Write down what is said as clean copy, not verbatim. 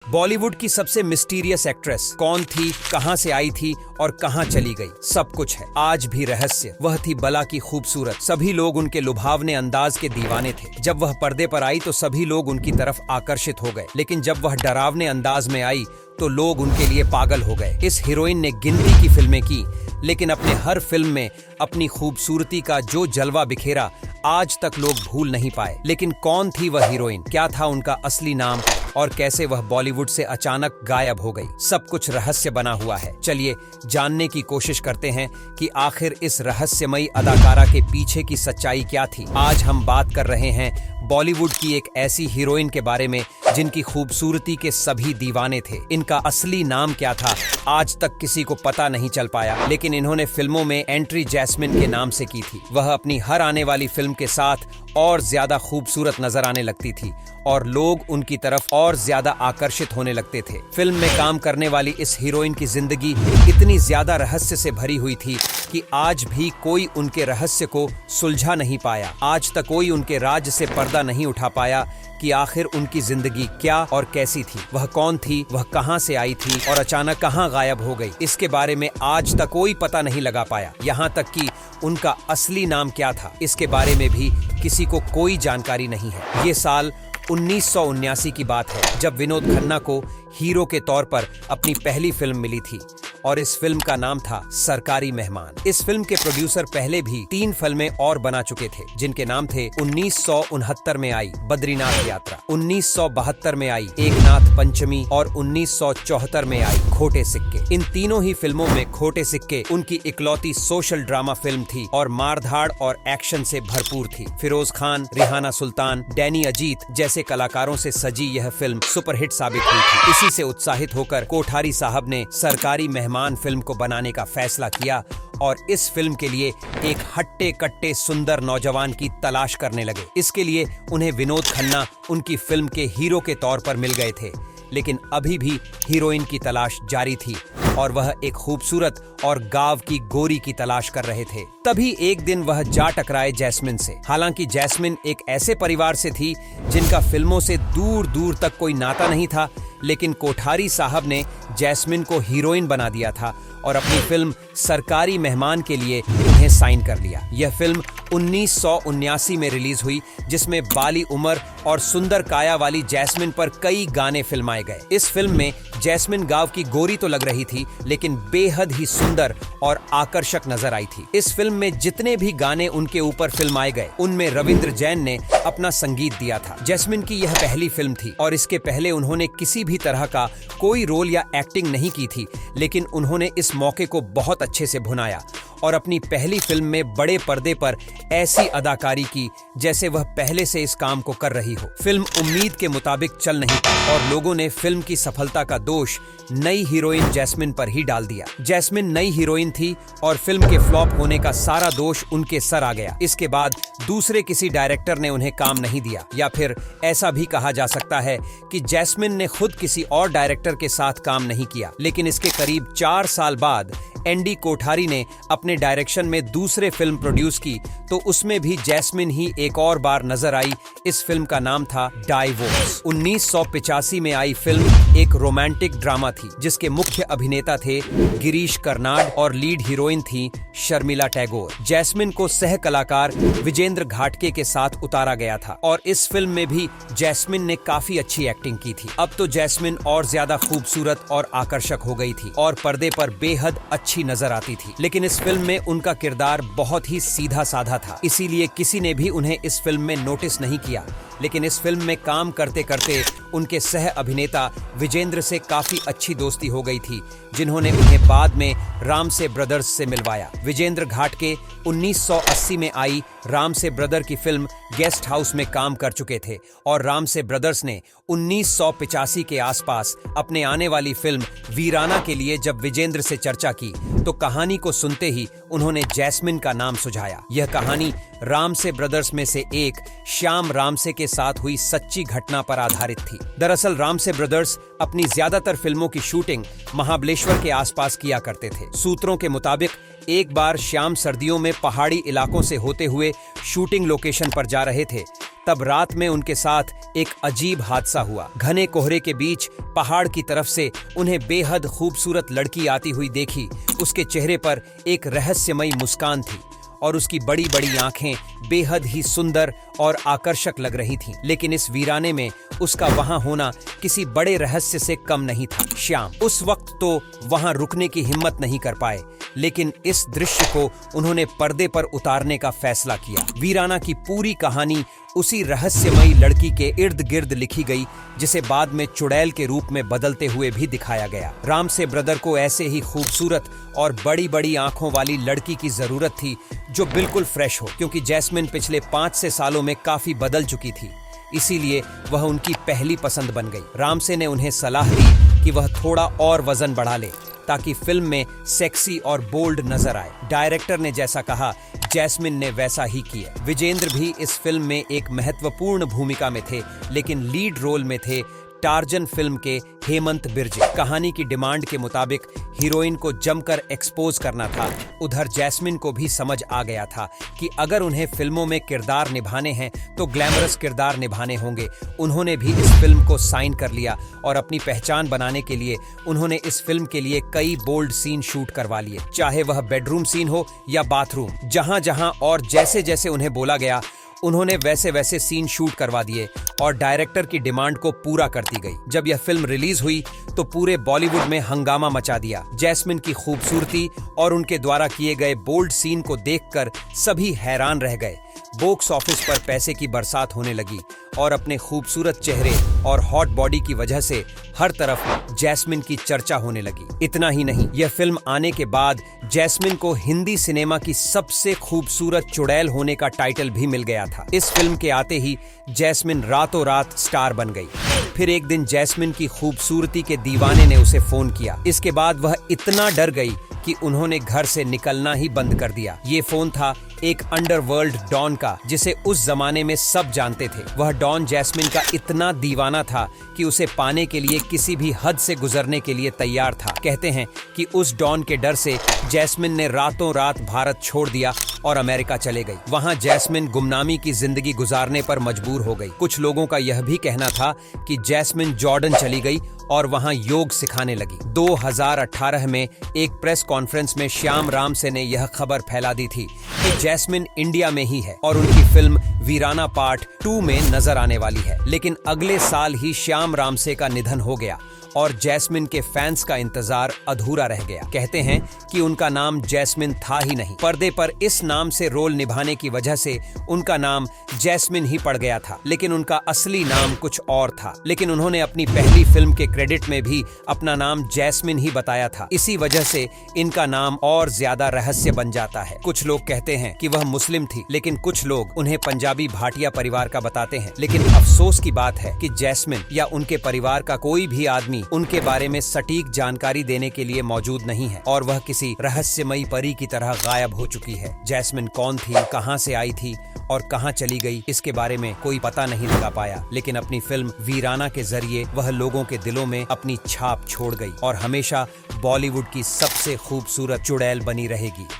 बॉलीवुड की सबसे mysterious actress कौन थी, कहां से आई थी और कहां चली गई, सब कुछ है। आज भी रहस्य। वह थी बला की खूबसूरत। सभी लोग उनके लुभावने अंदाज के दीवाने थे। जब वह पर्दे पर आई तो सभी लोग उनकी तरफ आकर्षित हो गए, लेकिन जब वह डरावने अंदाज में आई तो लोग उनके लिए पागल हो गए। इस हीरोइन ने गिनती की फिल्में की, लेकिन अपने हर फिल्म में अपनी खूबसूरती का जो जलवा बिखेरा आज तक लोग भूल नहीं पाए। लेकिन कौन थी वह हीरोइन, क्या था उनका असली नाम और कैसे वह बॉलीवुड से अचानक गायब हो गई, सब कुछ रहस्य बना हुआ है। चलिए जानने की कोशिश करते हैं कि आखिर इस रहस्यमयी अदाकारा के पीछे की सच्चाई क्या थी। आज हम बात कर रहे हैं बॉलीवुड की एक ऐसी हीरोइन के बारे में जिनकी खूबसूरती के सभी दीवाने थे। इनका असली नाम क्या था आज तक किसी को पता नहीं चल पाया, लेकिन इन्होंने फिल्मों में एंट्री जैस्मिन के नाम से की थी। वह अपनी हर आने वाली फिल्म के साथ और ज्यादा खूबसूरत नजर आने लगती थी और लोग उनकी तरफ और ज्यादा आकर्षित होने लगते थे। फिल्म में काम करने वाली इस हीरोइन की जिंदगी इतनी ज्यादा रहस्य से भरी हुई थी कि आज भी कोई उनके रहस्य को सुलझा नहीं पाया। आज तक कोई उनके राज से पर्दा नहीं उठा पाया कि आखिर उनकी जिंदगी क्या और कैसी थी, वह कौन थी, वह कहां से आई थी और अचानक कहां गायब हो गई। इसके बारे में आज तक कोई पता नहीं लगा पाया। यहाँ तक कि उनका असली नाम क्या था, इसके बारे में भी किसी को कोई जानकारी नहीं है। ये साल 1979 की बात है, जब विनोद खन्ना को हीरो के तौर पर अपनी पहली फिल्म मिली थी और इस फिल्म का नाम था सरकारी मेहमान। इस फिल्म के प्रोड्यूसर पहले भी 3 फिल्में और बना चुके थे, जिनके नाम थे 1969 में आई बद्रीनाथ यात्रा, 1972 में आई एकनाथ पंचमी और 1974 में आई खोटे सिक्के। इन तीनों ही फिल्मों में खोटे सिक्के उनकी इकलौती सोशल ड्रामा फिल्म थी और मारधाड़ और एक्शन से भरपूर थी। फिरोज खान, रिहाना सुल्तान, डैनी अजीत जैसे कलाकारों से सजी यह फिल्म सुपरहिट साबित हुई थी। इसी से उत्साहित होकर कोठारी साहब ने सरकारी मेहमान फिल्म को बनाने का फैसला किया और इस फिल्म के लिए एक हट्टे कट्टे सुंदर नौजवान की तलाश करने लगे। इसके लिए उन्हें विनोद खन्ना उनकी फिल्म के हीरो के तौर पर मिल गए थे, लेकिन अभी भी हीरोइन की तलाश जारी थी और वह एक खूबसूरत और गांव की गोरी की तलाश कर रहे थे। तभी एक दिन वह जा टकराए जैस्मिन से। हालांकि जैस्मिन एक ऐसे परिवार से थी जिनका फिल्मों से दूर दूर तक कोई नाता नहीं था, लेकिन कोठारी साहब ने जैस्मिन को हीरोइन बना दिया था और अपनी फिल्म सरकारी मेहमान के लिए उन्हें साइन कर लिया। यह फिल्म 1979 में रिलीज हुई, जिसमें बाली उमर और सुंदर काया वाली जैस्मिन पर कई गाने फिल्माए गए। इस फिल्म में जैस्मिन गांव की गोरी तो लग रही थी, लेकिन बेहद ही सुंदर और आकर्षक नजर आई थी। इस फिल्म में जितने भी गाने उनके ऊपर फिल्माए गए, उनमें रविंद्र जैन ने अपना संगीत दिया था। जैस्मिन की यह पहली फिल्म थी और इसके पहले उन्होंने किसी भी तरह का कोई रोल या एक्टिंग नहीं की थी, लेकिन उन्होंने इस मौके को बहुत अच्छे से भुनाया और अपनी पहली फिल्म में बड़े पर्दे पर ऐसी अदाकारी की जैसे वह पहले से इस काम को कर रही हो। फिल्म उम्मीद के मुताबिक चल नहीं पाई और लोगों ने फिल्म की सफलता का दोष नई हीरोइन जैस्मिन पर ही डाल दिया। जैस्मिन नई हीरोइन थी और फिल्म के फ्लॉप होने का सारा दोष उनके सर आ गया। इसके बाद दूसरे किसी डायरेक्टर ने उन्हें काम नहीं दिया, या फिर ऐसा भी कहा जा सकता है कि जैस्मिन ने खुद किसी और डायरेक्टर के साथ काम नहीं किया। लेकिन इसके करीब 4 साल बाद एनडी कोठारी ने अपने डायरेक्शन में दूसरे फिल्म प्रोड्यूस की, तो उसमें भी जैस्मिन ही एक और बार नजर आई। इस फिल्म का नाम था डाइवोर्स। 1985 में आई फिल्म एक रोमांटिक ड्रामा थी, जिसके मुख्य अभिनेता थे गिरीश कर्नाड और लीड हीरोइन थी शर्मिला टैगोर। जैस्मिन को सह कलाकार विजेंद्र घाटके के साथ उतारा गया था और इस फिल्म में भी जैस्मिन ने काफी अच्छी एक्टिंग की थी। अब तो जैस्मिन और ज्यादा खूबसूरत और आकर्षक हो गई थी और पर्दे पर बेहद अच्छी नजर आती थी, लेकिन इस फिल्म में उनका किरदार बहुत ही सीधा साधा था, इसीलिए किसी ने भी उन्हें इस फिल्म में नोटिस नहीं किया। लेकिन इस फिल्म में काम करते करते उनके सह अभिनेता विजेंद्र से काफी अच्छी दोस्ती हो गई थी, जिन्होंने उन्हें बाद में राम से ब्रदर्स से मिलवाया। विजेंद्र घाटके 1980 में आई राम से ब्रदर की फिल्म गेस्ट हाउस में काम कर चुके थे और राम से ब्रदर्स ने 1985 के आसपास अपने आने वाली फिल्म वीराना के लिए जब विजेंद्र से चर्चा की, तो कहानी को सुनते ही उन्होंने जैस्मिन का नाम सुझाया। यह कहानी राम से ब्रदर्स में से एक श्याम रामसे के साथ हुई सच्ची घटना पर आधारित थी। दरअसल राम से ब्रदर्स अपनी ज्यादातर फिल्मों की शूटिंग महाबलेश्वर के आसपास किया करते थे। सूत्रों के मुताबिक एक बार श्याम सर्दियों में पहाड़ी इलाकों से होते हुए शूटिंग लोकेशन पर जा रहे थे, तब रात में उनके साथ एक अजीब हादसा हुआ। घने कोहरे के बीच पहाड़ की तरफ से उन्हें बेहद खूबसूरत लड़की आती हुई देखी। उसके चेहरे पर एक रहस्यमयी मुस्कान थी और उसकी बड़ी बड़ी आंखें बेहद ही सुंदर और आकर्षक लग रही थीं। लेकिन इस वीराने में उसका वहां होना किसी बड़े रहस्य से कम नहीं था। श्याम उस वक्त तो वहां रुकने की हिम्मत नहीं कर पाए, लेकिन इस दृश्य को उन्होंने पर्दे पर उतारने का फैसला किया। वीराना की पूरी कहानी उसी रहस्यमयी लड़की के इर्द गिर्द लिखी गई, जिसे बाद में चुड़ैल के रूप में बदलते हुए भी दिखाया गया। रामसे ब्रदर को ऐसे ही खूबसूरत और बड़ी बड़ी आंखों वाली लड़की की जरूरत थी जो बिल्कुल फ्रेश हो, क्योंकि जैस्मिन पिछले 5 सालों में काफी बदल चुकी थी। इसीलिए वह उनकी पहली पसंद बन गई। रामसे ने उन्हें सलाह दी कि वह थोड़ा और वजन बढ़ा ले ताकि फिल्म में सेक्सी और बोल्ड नजर आए। डायरेक्टर ने जैसा कहा, जैस्मिन ने वैसा ही किया। विजेंद्र भी इस फिल्म में एक महत्वपूर्ण भूमिका में थे, लेकिन लीड रोल में थे टार्जन फिल्म के हेमंत बिर्जे। कहानी की डिमांड के मुताबिक हीरोइन को जमकर एक्सपोज करना था। उधर जैस्मिन को भी समझ आ गया था कि अगर उन्हें फिल्मों में किरदार निभाने हैं तो ग्लैमरस किरदार निभाने होंगे। उन्होंने भी इस फिल्म को साइन कर लिया और अपनी पहचान बनाने के लिए उन्होंने इस फिल्म के लिए कई बोल्ड सीन शूट करवा लिए, चाहे वह बेडरूम सीन हो या बाथरूम। जहां जहां और जैसे जैसे उन्हें बोला गया, उन्होंने वैसे वैसे सीन शूट करवा दिए और डायरेक्टर की डिमांड को पूरा करती गई। जब यह फिल्म रिलीज हुई तो पूरे बॉलीवुड में हंगामा मचा दिया। जैस्मिन की खूबसूरती और उनके द्वारा किए गए बोल्ड सीन को देखकर सभी हैरान रह गए। बॉक्स ऑफिस पर पैसे की बरसात होने लगी और अपने खूबसूरत चेहरे और हॉट बॉडी की वजह से हर तरफ जैस्मिन की चर्चा होने लगी। इतना ही नहीं, यह फिल्म आने के बाद जैस्मिन को हिंदी सिनेमा की सबसे खूबसूरत चुड़ैल होने का टाइटल भी मिल गया था। इस फिल्म के आते ही जैस्मिन रातों रात स्टार बन गई। फिर एक दिन जैस्मिन की खूबसूरती के दीवाने ने उसे फोन किया। इसके बाद वह इतना डर गई कि उन्होंने घर से निकलना ही बंद कर दिया। ये फोन था एक अंडरवर्ल्ड डॉन का, जिसे उस जमाने में सब जानते थे। वह डॉन जैस्मिन का इतना दीवाना था कि उसे पाने के लिए किसी भी हद से गुजरने के लिए तैयार था। कहते हैं कि उस डॉन के डर से जैस्मिन ने रातों रात भारत छोड़ दिया और अमेरिका चले गई। वहां जैस्मिन गुमनामी की जिंदगी गुजारने पर मजबूर हो गई। कुछ लोगों का यह भी कहना था कि जैस्मिन जॉर्डन चली गई और वहां योग सिखाने लगी। 2018 में एक प्रेस कॉन्फ्रेंस में श्याम रामसे ने यह खबर फैला दी थी कि जैस्मिन इंडिया में ही है और उनकी फिल्म वीराना पार्ट 2 में नजर आने वाली है। लेकिन अगले साल ही श्याम रामसे का निधन हो गया और जैस्मिन के फैंस का इंतजार अधूरा रह गया। कहते हैं कि उनका नाम जैस्मिन था ही नहीं। पर्दे पर इस नाम से रोल निभाने की वजह से उनका नाम जैस्मिन ही पड़ गया था, लेकिन उनका असली नाम कुछ और था। लेकिन उन्होंने अपनी पहली फिल्म के क्रेडिट में भी अपना नाम जैस्मिन ही बताया था। इसी वजह से इनका नाम और ज्यादा रहस्य बन जाता है। कुछ लोग कहते हैं कि वह मुस्लिम थी, लेकिन कुछ लोग उन्हें पंजाबी भाटिया परिवार का बताते हैं। लेकिन अफसोस की बात है कि जैस्मिन या उनके परिवार का कोई भी आदमी उनके बारे में सटीक जानकारी देने के लिए मौजूद नहीं है और वह किसी रहस्यमयी परी की तरह गायब हो चुकी है। जैस्मिन कौन थी, कहां से आई थी और कहां चली गई, इसके बारे में कोई पता नहीं लगा पाया। लेकिन अपनी फिल्म वीराना के जरिए वह लोगों के दिलों में अपनी छाप छोड़ गई और हमेशा बॉलीवुड की सबसे खूबसूरत चुड़ैल बनी रहेगी।